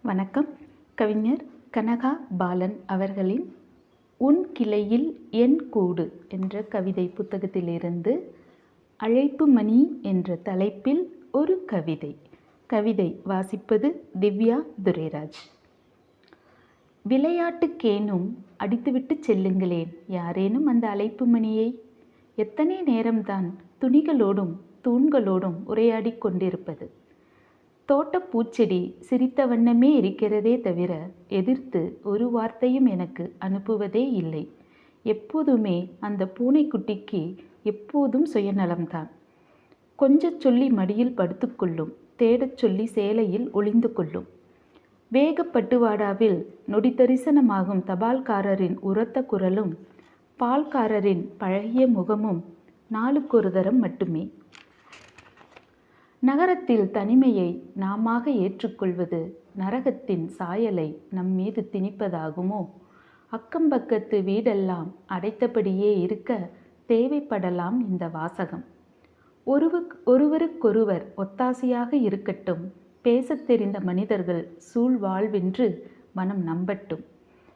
வணக்கம். கவிஞர் கனகா பாலன் அவர்களின் உன் கிளையில் என் கூடு என்ற கவிதை புத்தகத்திலிருந்து அழைப்பு மணி என்ற தலைப்பில் ஒரு கவிதை வாசிப்பது திவ்யா துரைராஜ். விளையாட்டுக்கேனும் அடித்துவிட்டு செல்லுங்களேன் யாரேனும் அந்த அழைப்பு மணியை. எத்தனை நேரம்தான் துணிகளோடும் தூண்களோடும் உரையாடி கொண்டிருப்பது. தோட்டப் பூச்செடி சிரித்த வண்ணமே இருக்கிறதே தவிர எதிர்த்து ஒரு வார்த்தையும் எனக்கு அனுப்புவதே இல்லை. எப்போதுமே அந்த பூனைக்குட்டிக்கு எப்போதும் சுயநலம்தான். கொஞ்சச் சொல்லி மடியில் படுத்துக்கொள்ளும், தேடச் சொல்லி சேலையில் ஒளிந்து கொள்ளும். வேகப்பட்டுவாடாவில் நொடி தரிசனமாகும் தபால்காரரின் உரத்த குரலும் பால்காரரின் பழகிய முகமும் நாளுக்கொரு தரம் மட்டுமே. நகரத்தில் தனிமையை நாமாக ஏற்றுக்கொள்வது நரகத்தின் சாயலை நம்மீது திணிப்பதாகுமோ? அக்கம்பக்கத்து வீடெல்லாம் அடைத்தபடியே இருக்க தேவைப்படலாம் இந்த வாசகம். ஒருவருக்கொருவர் ஒத்தாசையாக இருக்கட்டும். பேசத் தெரிந்த மனிதர்கள் சூழ்வாழ்வென்று மனம் நம்பட்டும்.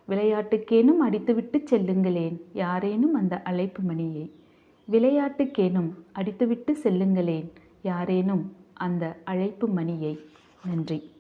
விளையாட்டுக்கேனும் அடித்துவிட்டு செல்லுங்களேன் யாரேனும் அந்த அழைப்பு மணியை. விளையாட்டுக்கேனும் அடித்துவிட்டு செல்லுங்களேன் யாரேனும் அந்த அழைப்பு மணியை. நன்றி.